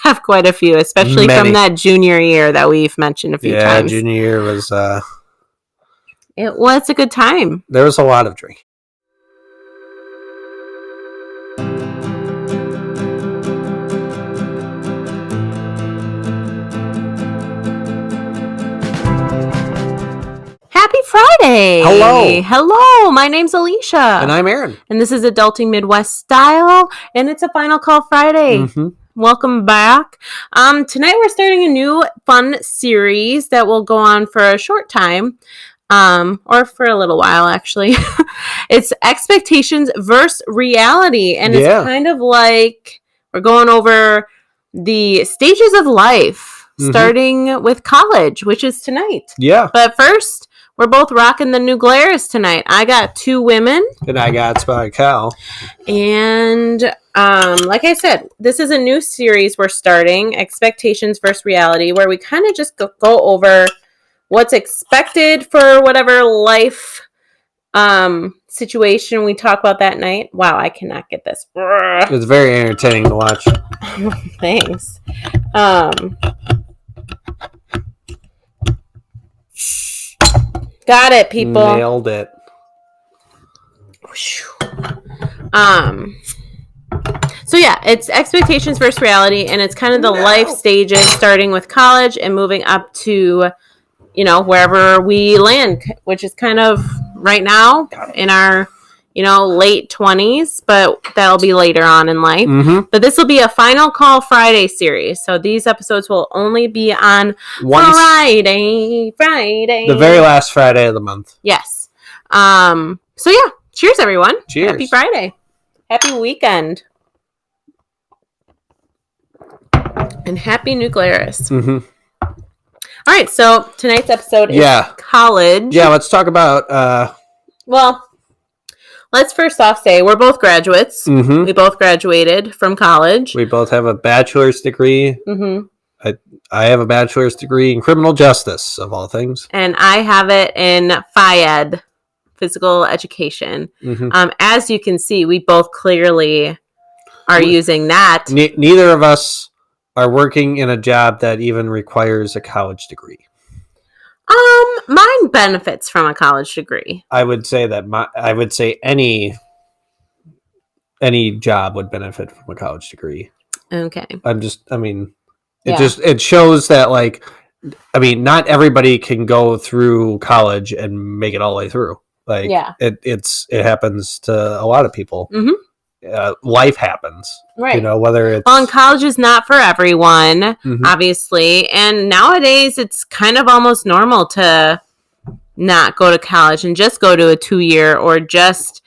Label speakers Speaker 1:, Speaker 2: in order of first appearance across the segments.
Speaker 1: have quite a few, especially from that junior year that we've mentioned a few times.
Speaker 2: Yeah, junior year was...
Speaker 1: it was a good time.
Speaker 2: There was a lot of drinking.
Speaker 1: Happy Friday!
Speaker 2: Hello!
Speaker 1: My name's Alicia.
Speaker 2: And I'm Aaron.
Speaker 1: And this is Adulting Midwest Style, and it's a Final Call Friday.
Speaker 2: Mm-hmm.
Speaker 1: Welcome back. Tonight we're starting a new fun series that will go on for a short time, or for a little while, actually. It's Expectations versus Reality, and it's kind of like we're going over the stages of life, starting with college, which is tonight.
Speaker 2: Yeah.
Speaker 1: But first, we're both rocking the New Glarus tonight. I got two women.
Speaker 2: And I got Spotted Cow.
Speaker 1: And like I said, this is a new series we're starting, Expectations versus Reality, where we kind of just go over what's expected for whatever life situation we talk about that night. Wow, I cannot get this.
Speaker 2: It's very entertaining to watch.
Speaker 1: Thanks. Got it, people.
Speaker 2: Nailed it.
Speaker 1: So yeah, it's Expectations versus Reality, and it's kind of the life stages, starting with college and moving up to, wherever we land, which is kind of right now in our, late 20s, but that'll be later on in life.
Speaker 2: Mm-hmm.
Speaker 1: But this will be a Final Call Friday series, so these episodes will only be on Friday.
Speaker 2: The very last Friday of the month.
Speaker 1: Yes. So yeah, cheers, everyone.
Speaker 2: Cheers.
Speaker 1: Happy Friday. Happy weekend. And happy New Glarus.
Speaker 2: Mm-hmm.
Speaker 1: All right, so tonight's episode is college.
Speaker 2: Yeah, let's talk about...
Speaker 1: Well, let's first off say we're both graduates.
Speaker 2: Mm-hmm.
Speaker 1: We both graduated from college.
Speaker 2: We both have a bachelor's degree.
Speaker 1: Mm-hmm.
Speaker 2: I have a bachelor's degree in criminal justice, of all things.
Speaker 1: And I have it in PhyEd, physical education.
Speaker 2: Mm-hmm.
Speaker 1: As you can see, we both clearly are using that.
Speaker 2: Neither of us are working in a job that even requires a college degree.
Speaker 1: Mine benefits from a college degree.
Speaker 2: I would say any job would benefit from a college degree.
Speaker 1: Okay.
Speaker 2: It shows that not everybody can go through college and make it all the way through. It happens to a lot of people.
Speaker 1: Mm-hmm.
Speaker 2: Life happens,
Speaker 1: right?
Speaker 2: Whether it's
Speaker 1: and college is not for everyone, obviously. And nowadays, it's kind of almost normal to not go to college and just go to a 2-year or just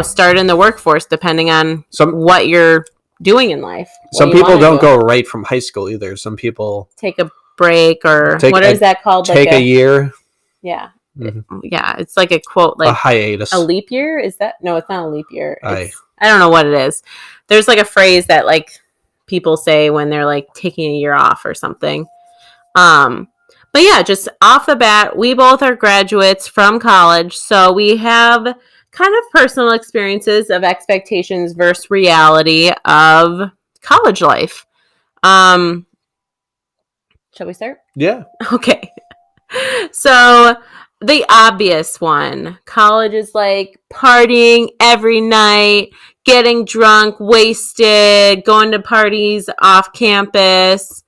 Speaker 1: start in the workforce, depending on what you're doing in life.
Speaker 2: Some people don't go right from high school either. Some people
Speaker 1: take a break or what is that called?
Speaker 2: Take a year.
Speaker 1: Yeah. Mm-hmm. Yeah, it's like a quote, like
Speaker 2: a hiatus.
Speaker 1: A leap year? Is that? No, it's not a leap year. I don't know what it is. There's like a phrase that people say when they're taking a year off or something. But yeah, just off the bat, we both are graduates from college, so we have kind of personal experiences of expectations versus reality of college life. Shall we start?
Speaker 2: Yeah.
Speaker 1: Okay. So the obvious one, college is partying every night, getting drunk, wasted, going to parties off campus.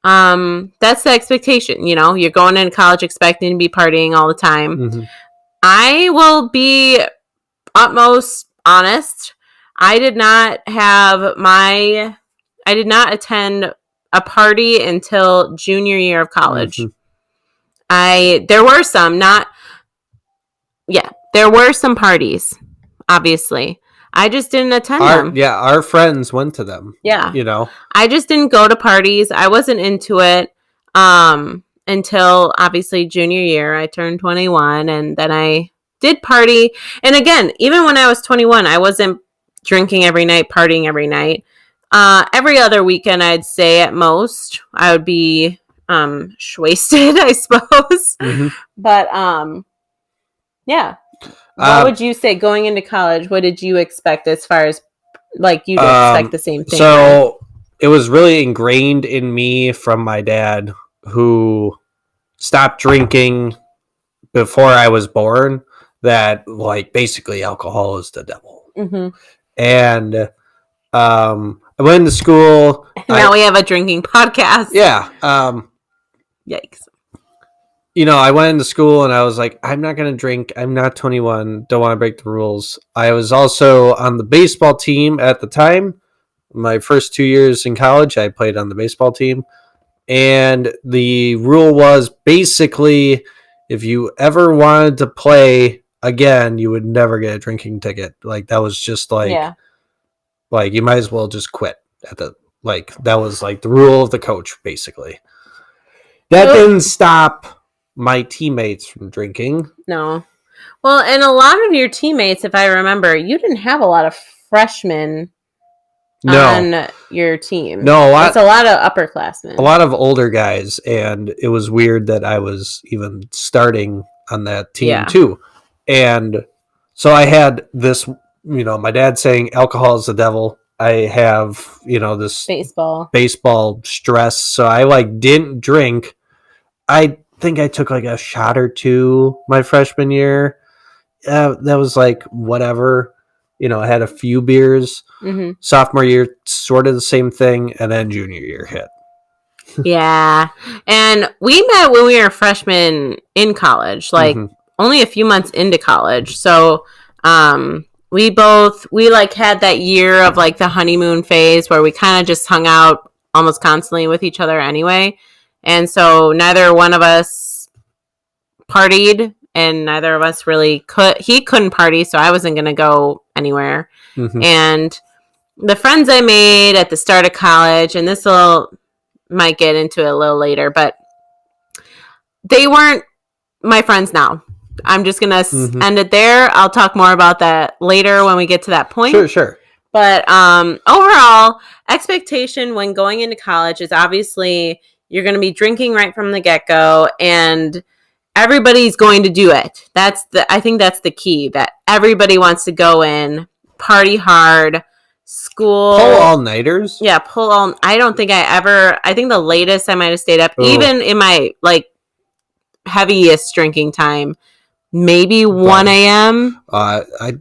Speaker 1: That's the expectation. You're going into college expecting to be partying all the time.
Speaker 2: Mm-hmm.
Speaker 1: I will be utmost honest. I did not attend a party until junior year of college. Mm-hmm. There were some parties, obviously. I just didn't attend them.
Speaker 2: Yeah, our friends went to them.
Speaker 1: Yeah. I just didn't go to parties. I wasn't into it until, obviously, junior year. I turned 21, and then I did party. And again, even when I was 21, I wasn't drinking every night, partying every night. Every other weekend, I'd say at most, I would be wasted, I suppose.
Speaker 2: Mm-hmm.
Speaker 1: But yeah. What would you say going into college? What did you expect as far as you'd expect the same thing?
Speaker 2: So it was really ingrained in me from my dad, who stopped drinking before I was born, that like basically alcohol is the devil.
Speaker 1: Mm-hmm.
Speaker 2: And I went to school.
Speaker 1: Now we have a drinking podcast.
Speaker 2: Yeah.
Speaker 1: Yikes.
Speaker 2: You know, I went into school and I was like, I'm not going to drink. I'm not 21. Don't want to break the rules. I was also on the baseball team at the time. My first 2 years in college, I played on the baseball team. And the rule was basically, if you ever wanted to play again, you would never get a drinking ticket. Like, that was just like, like you might as well just quit at the, like, that was like the rule of the coach, basically. That didn't stop my teammates from drinking.
Speaker 1: No. Well, and a lot of your teammates, if I remember, you didn't have a lot of freshmen on your team.
Speaker 2: No,
Speaker 1: it's a lot of upperclassmen.
Speaker 2: A lot of older guys, and it was weird that I was even starting on that team too. And so I had this, you know, my dad saying alcohol is the devil. I have, you know, this baseball stress. So I like didn't drink. I think I took like a shot or two my freshman year. That was like whatever. You know, I had a few beers.
Speaker 1: Mm-hmm.
Speaker 2: Sophomore year, sort of the same thing. And then junior year hit.
Speaker 1: Yeah. And we met when we were freshmen in college, like only a few months into college. So we like had that year of like the honeymoon phase where we kind of just hung out almost constantly with each other anyway. And so neither one of us partied, and neither of us really could. He couldn't party, so I wasn't going to go anywhere.
Speaker 2: Mm-hmm.
Speaker 1: And the friends I made at the start of college, and this might get into it a little later, but they weren't my friends now. I'm just going to end it there. I'll talk more about that later when we get to that point.
Speaker 2: Sure.
Speaker 1: But overall, expectation when going into college is obviously you're going to be drinking right from the get-go, and everybody's going to do it. I think that's the key, that everybody wants to go in, party hard, school.
Speaker 2: Pull all-nighters?
Speaker 1: Yeah, I don't think I think the latest I might have stayed up, even in my, like, heaviest drinking time, maybe 1 a.m.
Speaker 2: I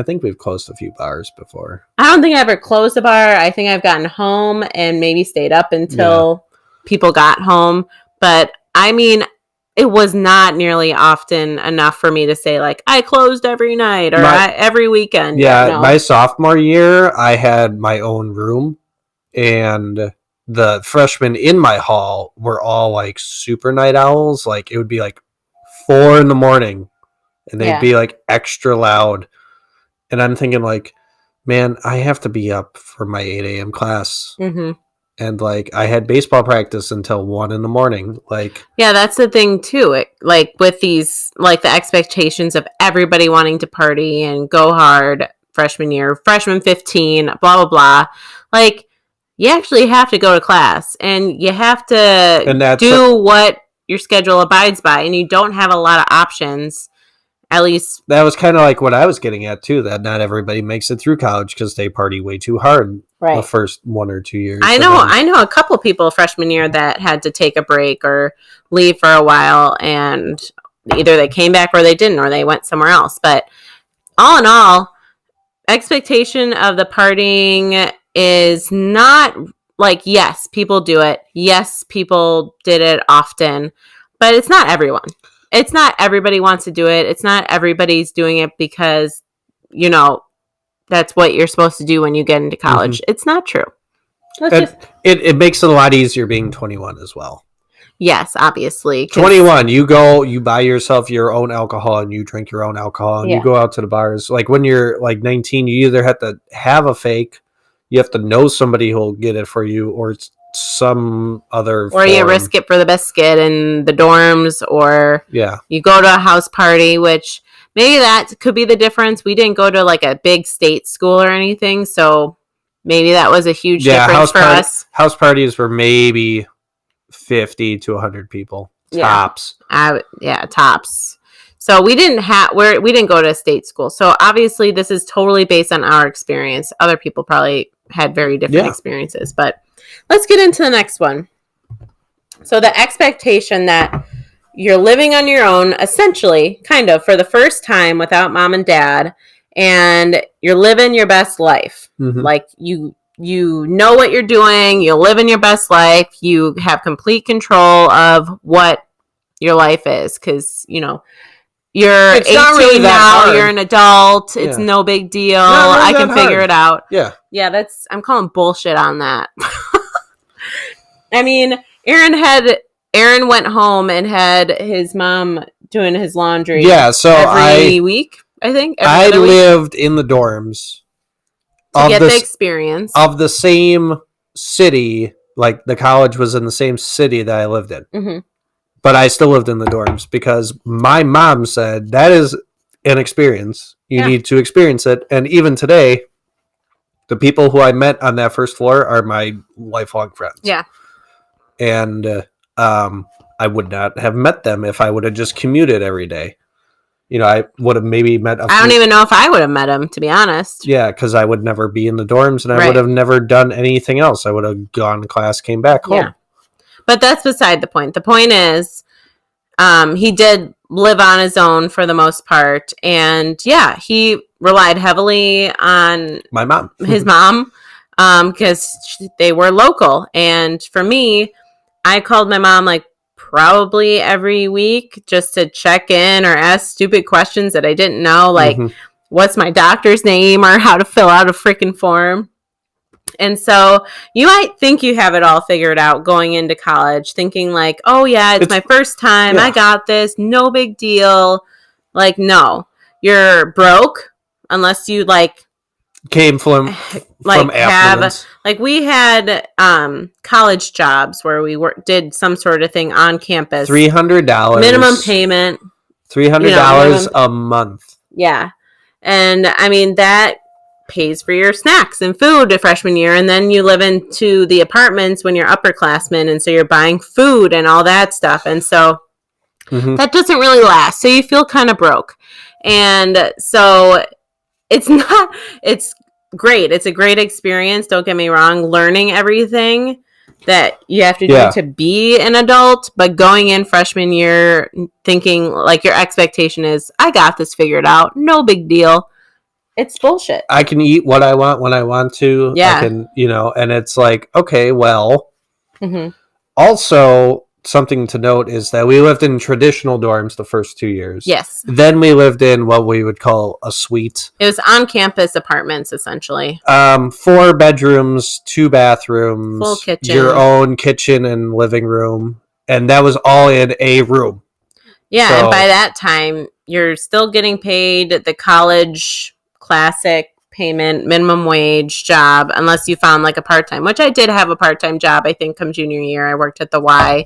Speaker 2: think we've closed a few bars before.
Speaker 1: I don't think I ever closed a bar. I think I've gotten home and maybe stayed up until people got home. But, I mean, it was not nearly often enough for me to say, like, I closed every night or every weekend.
Speaker 2: Yeah, my sophomore year, I had my own room, and the freshmen in my hall were all, like, super night owls. Like, it would be, like, 4 a.m, and they'd be, like, extra loud. And I'm thinking, like, man, I have to be up for my 8 a.m. class.
Speaker 1: Mm-hmm.
Speaker 2: And, like, I had baseball practice until 1 a.m. Like,
Speaker 1: yeah, that's the thing, too. Like, with these, like, the expectations of everybody wanting to party and go hard freshman year, freshman 15, blah, blah, blah. Like, you actually have to go to class. And you have to do what your schedule abides by. And you don't have a lot of options. At least
Speaker 2: that was kind of like what I was getting at too, that not everybody makes it through college because they party way too hard the first 1 or 2 years.
Speaker 1: I know a couple people freshman year that had to take a break or leave for a while, and either they came back or they didn't, or they went somewhere else. But all in all, expectation of the partying is not like, yes, people do it. Yes, people did it often, but it's not everyone. It's not everybody wants to do it. It's not everybody's doing it because, you know, that's what you're supposed to do when you get into college. It's not true.
Speaker 2: It makes it a lot easier being 21 as well.
Speaker 1: Yes, obviously.
Speaker 2: 21, you buy yourself your own alcohol and you drink your own alcohol and you go out to the bars. Like when you're like 19, you either have to have a fake, you have to know somebody who'll get it for you, or it's some other
Speaker 1: or you risk it for the biscuit in the dorms, or you go to a house party, which maybe that could be the difference. We didn't go to like a big state school or anything, so maybe that was a huge difference for us.
Speaker 2: House parties were maybe 50 to 100 people tops.
Speaker 1: Tops. So we didn't go to a state school, so obviously this is totally based on our experience. Other people probably had very different experiences, but Let's get into the next one. So the expectation that you're living on your own, essentially, kind of, for the first time without mom and dad, and you're living your best life. Like, you know what you're doing, you live in your best life, you have complete control of what your life is, because, you know, you're 18 really now, hard. You're an adult, it's no big deal, really I can figure it out. Yeah, I'm calling bullshit on that. I mean, Aaron went home and had his mom doing his laundry. Yeah, so every week, I think.
Speaker 2: I lived in the dorms
Speaker 1: to get the experience
Speaker 2: of the same city. Like, the college was in the same city that I lived in, but I still lived in the dorms because my mom said that is an experience. You need to experience it, and even today, the people who I met on that first floor are my lifelong friends.
Speaker 1: Yeah.
Speaker 2: And I would not have met them if I would have just commuted every day. You know, I would have maybe met
Speaker 1: I don't even know if I would have met him, to be honest.
Speaker 2: Yeah, because I would never be in the dorms, and I would have never done anything else. I would have gone to class, came back home. Yeah.
Speaker 1: But that's beside the point. The point is, he did live on his own for the most part. And, yeah, he relied heavily on
Speaker 2: my mom.
Speaker 1: His mom, because they were local. And for me, I called my mom like probably every week just to check in or ask stupid questions that I didn't know, like what's my doctor's name or how to fill out a freaking form. And so you might think you have it all figured out going into college, thinking like, oh yeah, it's my first time. I got this. No big deal. Like, no, you're broke unless you like
Speaker 2: came from affluence.
Speaker 1: We had college jobs where we did some sort of thing on campus.
Speaker 2: $300
Speaker 1: minimum payment.
Speaker 2: $300 a month.
Speaker 1: Yeah, and I mean that pays for your snacks and food the freshman year, and then you live into the apartments when you're upperclassmen, and so you're buying food and all that stuff, and so that doesn't really last. So you feel kind of broke, and so. It's great. It's a great experience. Don't get me wrong. Learning everything that you have to do to be an adult, but going in freshman year thinking like your expectation is, I got this figured out. No big deal. It's bullshit.
Speaker 2: I can eat what I want when I want to.
Speaker 1: Yeah.
Speaker 2: I can, and it's like, okay, well, also something to note is that we lived in traditional dorms the first 2 years.
Speaker 1: Yes.
Speaker 2: Then we lived in what we would call a suite.
Speaker 1: It was on-campus apartments, essentially.
Speaker 2: 4 bedrooms, 2 bathrooms.
Speaker 1: Full kitchen.
Speaker 2: Your own kitchen and living room. And that was all in a room.
Speaker 1: Yeah, so, and by that time, you're still getting paid the college classic payment, minimum wage job, unless you found like a part-time, which I did have a part-time job, I think, come junior year. I worked at the Y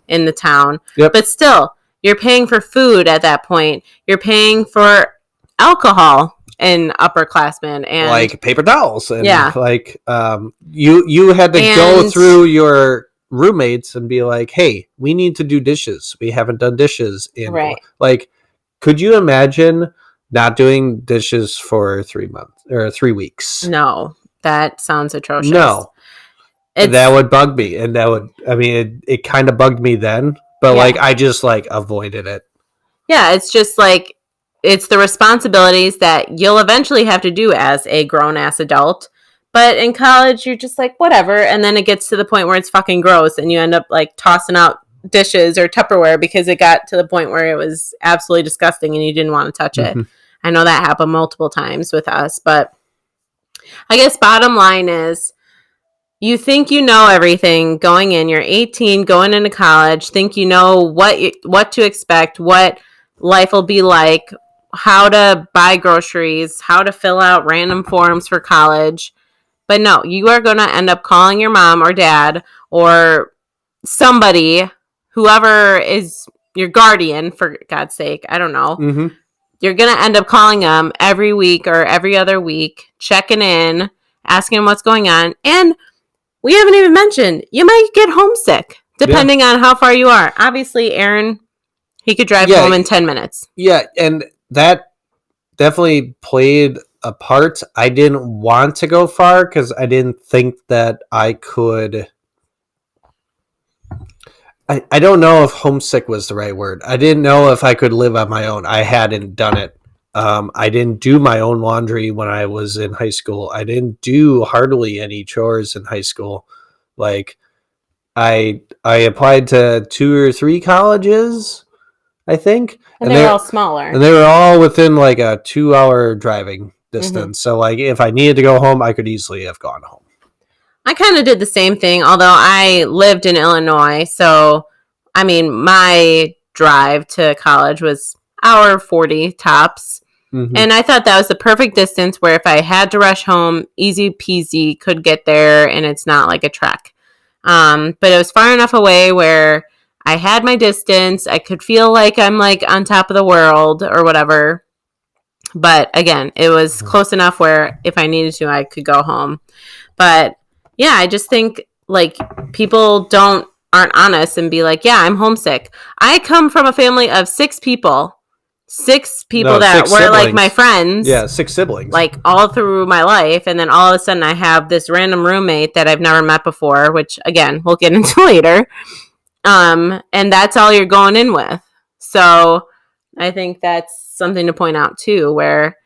Speaker 1: in the town. Yep. But still, you're paying for food at that point. You're paying for alcohol in upperclassmen and
Speaker 2: like paper towels. And like you had to go through your roommates and be like, hey, we need to do dishes. We haven't done dishes in like, could you imagine not doing dishes for 3 months or 3 weeks?
Speaker 1: No, that sounds atrocious.
Speaker 2: No, that would bug me, and it kind of bugged me then, but like I just like avoided it.
Speaker 1: Yeah, it's just like it's the responsibilities that you'll eventually have to do as a grown ass adult. But in college, you're just like whatever, and then it gets to the point where it's fucking gross, and you end up like tossing out dishes or Tupperware because it got to the point where it was absolutely disgusting and you didn't want to touch it. I know that happened multiple times with us, but I guess bottom line is you think you know everything going in. You're 18, going into college, think you know what to expect, what life will be like, how to buy groceries, how to fill out random forms for college. But no, you are going to end up calling your mom or dad or somebody, whoever is your guardian, for God's sake. I don't know. You're going to end up calling them every week or every other week, checking in, asking them what's going on. And we haven't even mentioned, you might get homesick, depending on how far you are. Obviously, Aaron, he could drive home in 10 minutes.
Speaker 2: Yeah, and that definitely played apart. I didn't want to go far because I didn't think that I could. I don't know if homesick was the right word. I didn't know if I could live on my own. I hadn't done it. I didn't do my own laundry when I was in high school. I didn't do hardly any chores in high school. Like I applied to 2 or 3 colleges, I think,
Speaker 1: and they were all smaller,
Speaker 2: and they were all within like a 2-hour driving distance. Mm-hmm. So like if I needed to go home, I could easily have gone home.
Speaker 1: I kind of did the same thing, although I lived in Illinois. So, I mean, my drive to college was hour 40 tops. Mm-hmm. And I thought that was the perfect distance where if I had to rush home, easy peasy, could get there and it's not like a trek. But it was far enough away where I had my distance. I could feel like I'm like on top of the world or whatever. But again, it was close enough where if I needed to, I could go home. But yeah, I just think like people aren't honest and be like, yeah, I'm homesick. I come from a family of 6 people. 6 people that were siblings. Like my friends.
Speaker 2: Yeah, 6 siblings.
Speaker 1: Like all through my life. And then all of a sudden I have this random roommate that I've never met before, which again, we'll get into later. And that's all you're going in with. So I think that's something to point out too, where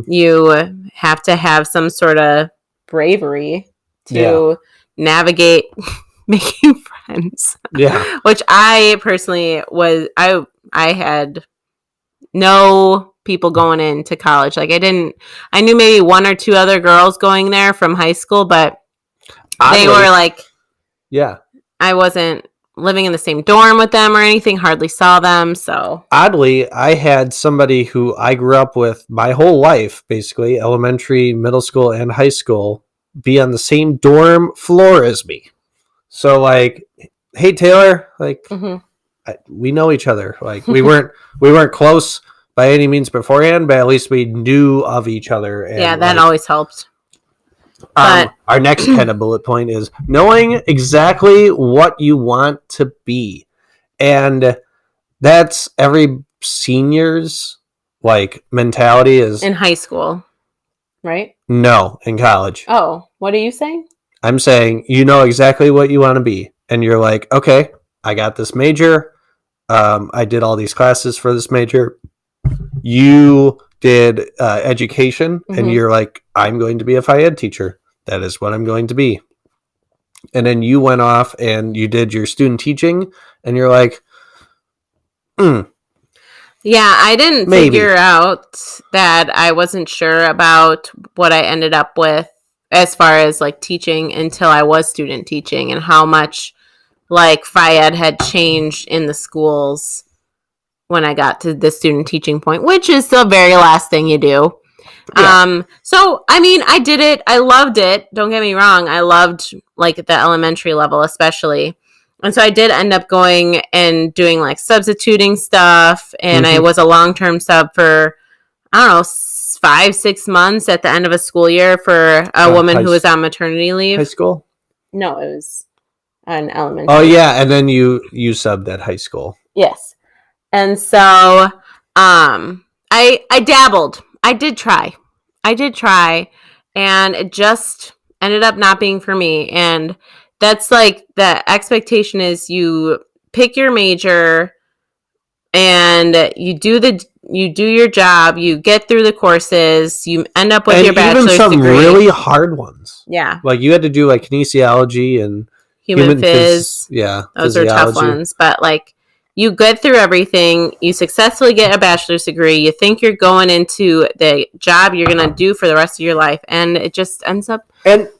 Speaker 1: you have to have some sort of bravery to navigate making friends.
Speaker 2: Yeah.
Speaker 1: Which I personally I had no people going into college. Like I knew maybe 1 or 2 other girls going there from high school, but they were like, I wasn't living in the same dorm with them or anything, hardly saw them. So
Speaker 2: oddly, I had somebody who I grew up with my whole life, basically elementary, middle school, and high school, be on the same dorm floor as me. So like, hey Taylor, like we know each other. Like we weren't close by any means beforehand, but at least we knew of each other. And
Speaker 1: yeah, that always helped.
Speaker 2: But our next kind of bullet point is knowing exactly what you want to be. And that's every senior's like mentality is
Speaker 1: in high school, right?
Speaker 2: No, in college.
Speaker 1: Oh, what are you saying?
Speaker 2: I'm saying you know exactly what you want to be. And you're like, okay, I got this major. I did all these classes for this major. You did education, and you're like, I'm going to be a Phi Ed teacher. That is what I'm going to be. And then you went off and you did your student teaching, and you're like,
Speaker 1: Yeah, I didn't figure out that I wasn't sure about what I ended up with as far as like teaching until I was student teaching and how much like Phi Ed had changed in the schools when I got to the student teaching point, which is the very last thing you do. Yeah. So, I mean, I did it. I loved it. Don't get me wrong. I loved like the elementary level, especially. And so I did end up going and doing like substituting stuff. And I was a long-term sub for, I don't know, 5-6 months at the end of a school year for a woman who was on maternity leave.
Speaker 2: High school?
Speaker 1: No, it was an elementary.
Speaker 2: Oh, yeah. And then you subbed at high school.
Speaker 1: Yes. And so I dabbled. I did try. And it just ended up not being for me. And that's like the expectation is you pick your major and you do your job, you get through the courses, you end up with and your bachelor's degree.
Speaker 2: Even some really hard ones.
Speaker 1: Yeah.
Speaker 2: Like you had to do like kinesiology and
Speaker 1: human phys.
Speaker 2: Yeah.
Speaker 1: Those are tough ones. But like you get through everything, you successfully get a bachelor's degree, you think you're going into the job you're going to do for the rest of your life, and it just ends up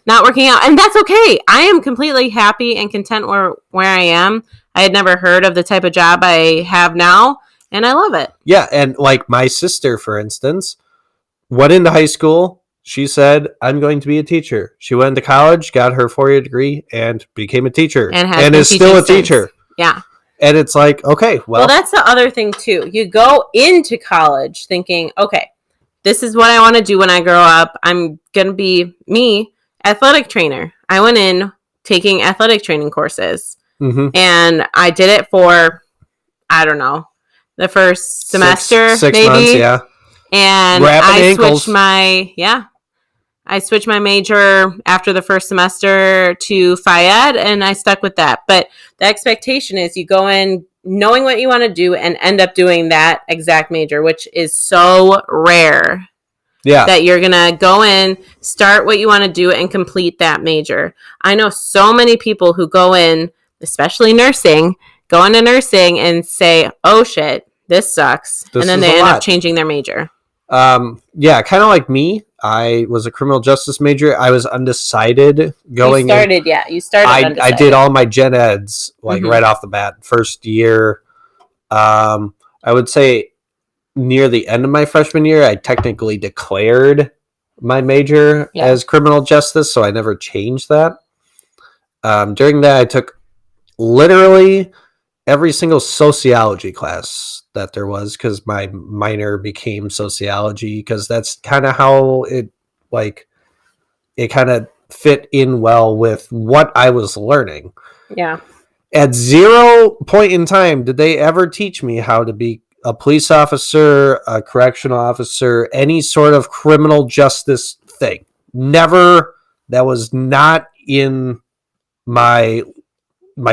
Speaker 1: not working out. And that's okay. I am completely happy and content where I am. I had never heard of the type of job I have now, and I love it.
Speaker 2: Yeah, and like my sister, for instance, went into high school. She said, I'm going to be a teacher. She went to college, got her 4-year degree, and became a teacher. And is still a teacher.
Speaker 1: Yeah.
Speaker 2: And it's like, okay, well,
Speaker 1: that's the other thing, too. You go into college thinking, okay, this is what I want to do when I grow up. I'm going to be me, athletic trainer. I went in taking athletic training courses. And I did it for, I don't know, the first semester,
Speaker 2: six
Speaker 1: maybe.
Speaker 2: Months, yeah.
Speaker 1: And I switched my major after the first semester to Phy-Ed, and I stuck with that. But the expectation is you go in knowing what you want to do and end up doing that exact major, which is so rare. Yeah. That you're going to go in, start what you want to do, and complete that major. I know so many people who go in, especially nursing, go into nursing and say, oh shit, this sucks. And then they end up changing their major.
Speaker 2: Yeah, kind of like me. I was a criminal justice major. I was undecided going
Speaker 1: You started undecided.
Speaker 2: I did all my gen eds right off the bat. First year, I would say near the end of my freshman year, I technically declared my major as criminal justice, so I never changed that. During that, I took literally every single sociology class that there was, because my minor became sociology, because that's kind of how it kind of fit in well with what I was learning.
Speaker 1: Yeah.
Speaker 2: At 0 point in time did they ever teach me how to be a police officer, a correctional officer, any sort of criminal justice thing. Never. That was not in my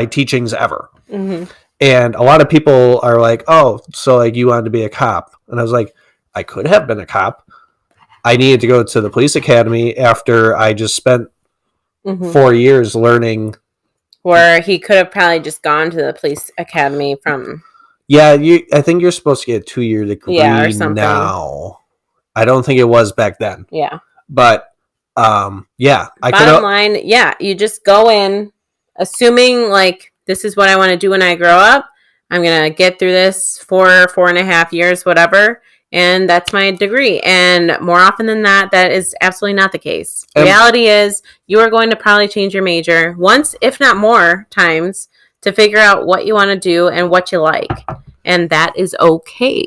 Speaker 2: teachings ever. Mm-hmm. And a lot of people are like, oh, so you wanted to be a cop. And I was like, I could have been a cop. I needed to go to the police academy after I just spent 4 years learning.
Speaker 1: Or he could have probably just gone to the police academy from...
Speaker 2: Yeah, I think you're supposed to get a 2-year degree or something. Now. I don't think it was back then.
Speaker 1: Yeah.
Speaker 2: But, yeah.
Speaker 1: Bottom line, you just go in assuming, this is what I want to do when I grow up. I'm going to get through this 4.5 years, whatever, and that's my degree. And more often than that, that is absolutely not the case. Reality is you are going to probably change your major once, if not more times, to figure out what you want to do and what you like. And that is okay.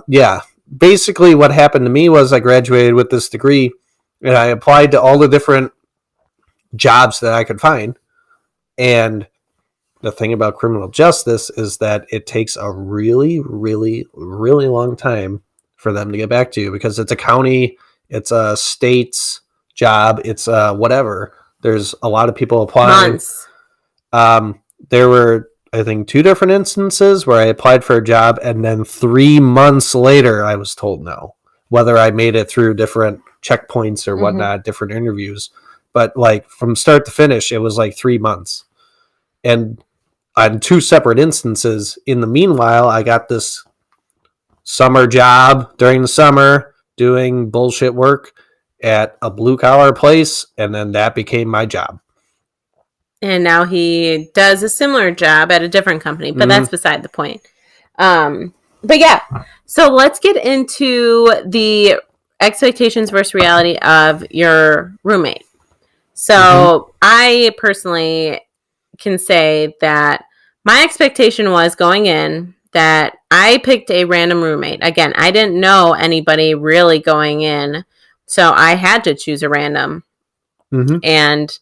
Speaker 2: Yeah. Basically, what happened to me was I graduated with this degree, and I applied to all the different jobs that I could find. And the thing about criminal justice is that it takes a really, really, really long time for them to get back to you, because it's a county, it's a state's job, it's whatever. There's a lot of people applying.
Speaker 1: Months.
Speaker 2: There were, I think, 2 different instances where I applied for a job, and then 3 months later, I was told no. Whether I made it through different checkpoints or whatnot, different interviews. But from start to finish, it was 3 months. And on 2 separate instances, in the meanwhile, I got this summer job during the summer doing bullshit work at a blue-collar place, and then that became my job.
Speaker 1: And now he does a similar job at a different company, but that's beside the point. But yeah, so let's get into the expectations versus reality of your roommate. So I personally can say that my expectation was going in that I picked a random roommate. Again, I didn't know anybody really going in, so I had to choose a random. And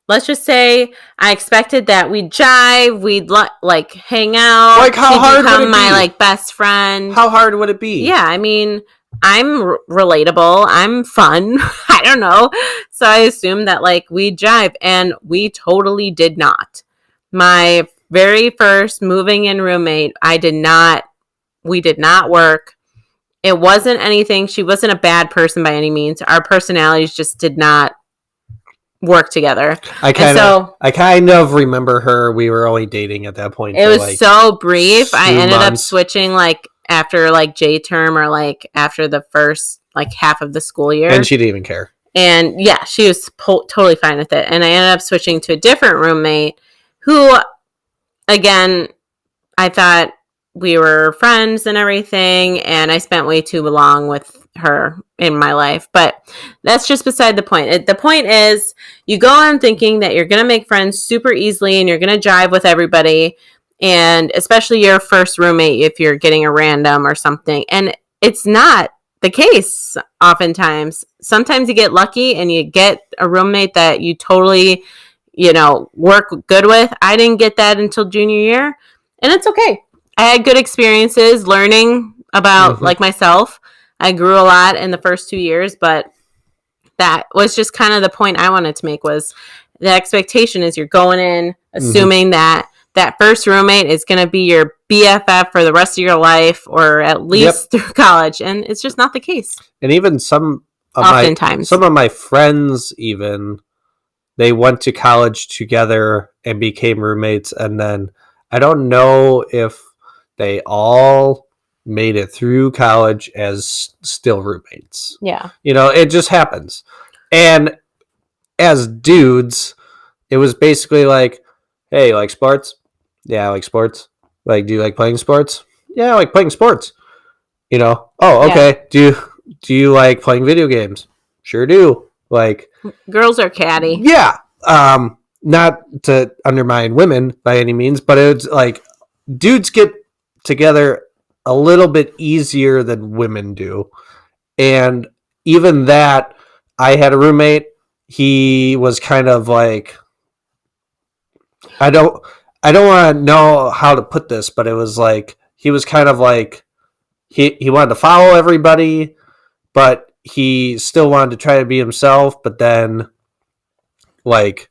Speaker 1: let's just say I expected that we'd jive, we'd hang out.
Speaker 2: How hard would it be?
Speaker 1: My best friend.
Speaker 2: How hard would it be?
Speaker 1: Yeah, I mean, I'm relatable. I'm fun. I don't know. So I assumed that we'd jive, and we totally did not. My very first moving in roommate, we did not work. It wasn't anything. She wasn't a bad person by any means. Our personalities just did not work together.
Speaker 2: I kind of remember her. We were only dating at that point.
Speaker 1: It was so brief. I ended up switching after J term or after the first half of the school year.
Speaker 2: And she didn't even care.
Speaker 1: And yeah, she was totally fine with it. And I ended up switching to a different roommate who, again, I thought we were friends and everything, and I spent way too long with her in my life. But that's just beside the point. The point is, you go on thinking that you're going to make friends super easily and you're going to jive with everybody, and especially your first roommate if you're getting a random or something. And it's not the case oftentimes. Sometimes you get lucky and you get a roommate that you totally, work good with. I didn't get that until junior year, and it's okay. I had good experiences learning about like myself. I grew a lot in the first 2 years, but that was just kind of the point I wanted to make was the expectation is you're going in assuming that first roommate is going to be your BFF for the rest of your life or at least through college. And it's just not the case.
Speaker 2: And even some of my friends, even they went to college together and became roommates. And then I don't know if they all made it through college as still roommates.
Speaker 1: Yeah.
Speaker 2: It just happens. And as dudes, it was basically like, hey, you like sports? Yeah, I like sports. Like, do you like playing sports? Yeah, I like playing sports. Oh, okay. Yeah. Do you like playing video games? Sure do. Like,
Speaker 1: girls are catty.
Speaker 2: Yeah. Not to undermine women by any means, but it's like dudes get together a little bit easier than women do. And even that, I had a roommate. He was kind of like, I don't want to know how to put this, but it was like, he was kind of like, he wanted to follow everybody, but he still wanted to try to be himself. But then, like,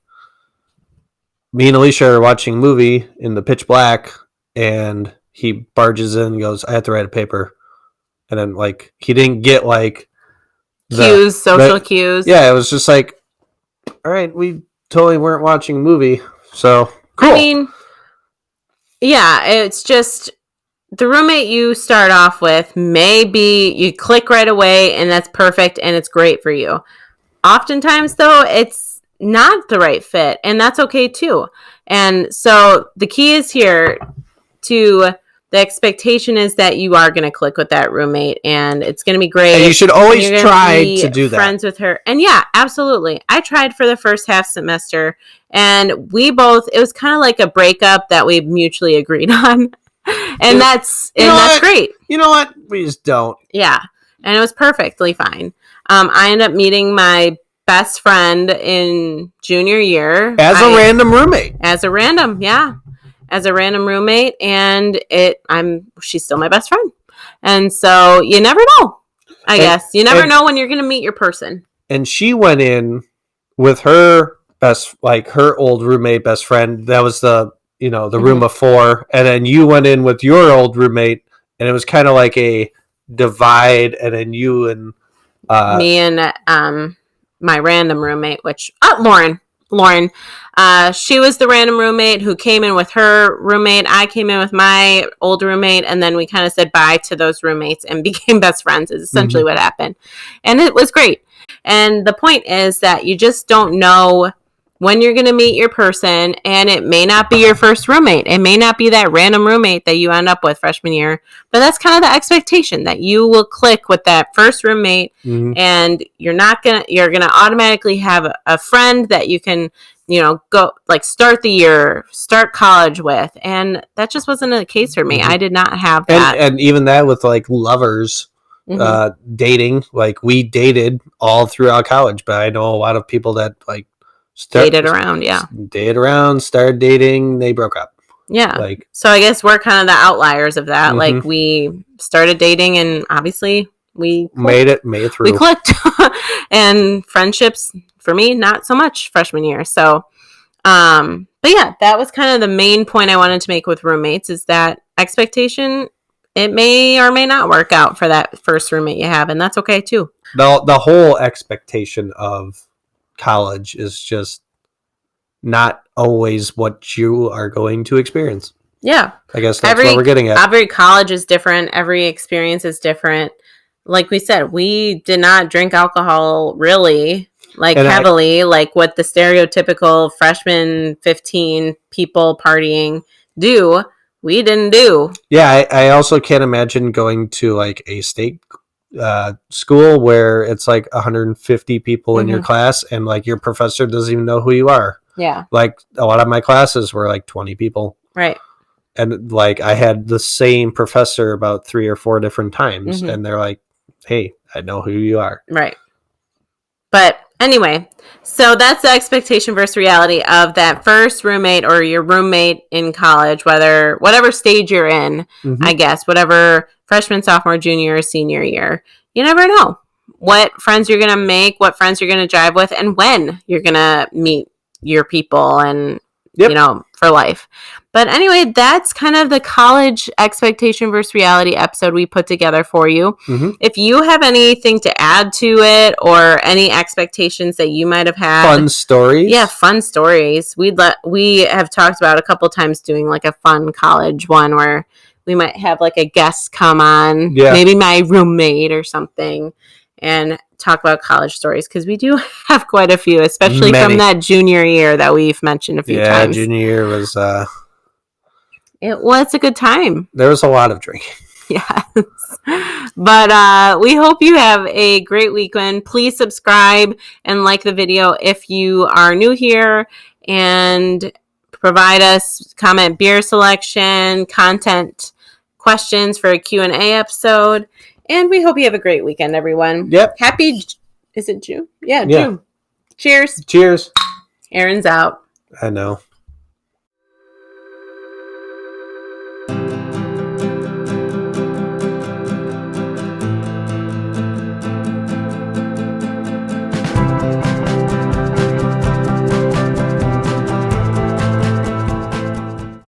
Speaker 2: me and Alicia are watching a movie in the pitch black, and he barges in and goes, I have to write a paper. And then, like, he didn't get, like,
Speaker 1: social cues.
Speaker 2: Yeah, it was just like, all right, we totally weren't watching a movie. So, cool.
Speaker 1: I mean, yeah, it's just the roommate you start off with, maybe you click right away and that's perfect and it's great for you. Oftentimes, though, it's not the right fit, and that's okay too. And so the key is here to the expectation is that you are going to click with that roommate and it's going to be great.
Speaker 2: And you should always try to do that.
Speaker 1: Friends with her. And yeah, absolutely. I tried for the first half semester and it was kind of like a breakup that we mutually agreed on. And that's great.
Speaker 2: You know what? We just don't.
Speaker 1: Yeah. And it was perfectly fine. I ended up meeting my best friend in junior year.
Speaker 2: As a random roommate.
Speaker 1: As a random roommate, and she's still my best friend. And so you never know. I guess you never know when you're going to meet your person.
Speaker 2: And she went in with her her old roommate best friend. That was the room of four, and then you went in with your old roommate, and it was kind of like a divide. And then you and
Speaker 1: me and my random roommate, which Lauren. She was the random roommate who came in with her roommate. I came in with my old roommate, and then we kind of said bye to those roommates and became best friends is essentially what happened. And it was great. And the point is that you just don't know when you're going to meet your person, and it may not be your first roommate. It may not be that random roommate that you end up with freshman year, but that's kind of the expectation that you will click with that first roommate, and you're going to automatically have a friend that you can, go like start college with. And that just wasn't the case for me. I did not have that.
Speaker 2: And even that with like lovers, dating, like we dated all throughout college, but I know a lot of people that like,
Speaker 1: dated around,
Speaker 2: started dating, they broke up.
Speaker 1: Yeah. So I guess we're kind of the outliers of that. Like we started dating and obviously we
Speaker 2: made it through.
Speaker 1: We clicked. And friendships for me, not so much freshman year. So but yeah, that was kind of the main point I wanted to make with roommates is that expectation, it may or may not work out for that first roommate you have, and that's okay too.
Speaker 2: The whole expectation of college is just not always what you are going to experience.
Speaker 1: Yeah.
Speaker 2: I guess that's what we're getting at.
Speaker 1: Every college is different. Every experience is different. Like we said, we did not drink alcohol really, heavily, like what the stereotypical freshman 15 people partying do. We didn't do.
Speaker 2: Yeah, I also can't imagine going to like a state school where it's like 150 people in your class and like your professor doesn't even know who you are.
Speaker 1: Yeah.
Speaker 2: Like a lot of my classes were like 20 people.
Speaker 1: Right.
Speaker 2: And like I had the same professor about 3 or 4 different times and they're like, hey, I know who you are.
Speaker 1: Right. But anyway, so that's the expectation versus reality of that first roommate or your roommate in college, whatever stage you're in, I guess, whatever freshman, sophomore, junior, or senior year. You never know what friends you're going to make, what friends you're going to drive with, and when you're going to meet your people and, for life. But anyway, that's kind of the college expectation versus reality episode we put together for you.
Speaker 2: Mm-hmm.
Speaker 1: If you have anything to add to it or any expectations that you might have had.
Speaker 2: Fun stories.
Speaker 1: Yeah, fun stories. We have talked about a couple times doing like a fun college one where we might have like a guest come on, maybe my roommate or something, and talk about college stories, because we do have quite a few, especially from that junior year that we've mentioned a few times.
Speaker 2: Yeah, junior year was...
Speaker 1: It was a good time.
Speaker 2: There was a lot of drinking.
Speaker 1: Yes. But we hope you have a great weekend. Please subscribe and like the video if you are new here, and provide us comment beer selection, content questions for a Q&A episode. And we hope you have a great weekend, everyone.
Speaker 2: Yep.
Speaker 1: Is it June? Yeah, June. Cheers.
Speaker 2: Cheers.
Speaker 1: Aaron's out.
Speaker 2: I know.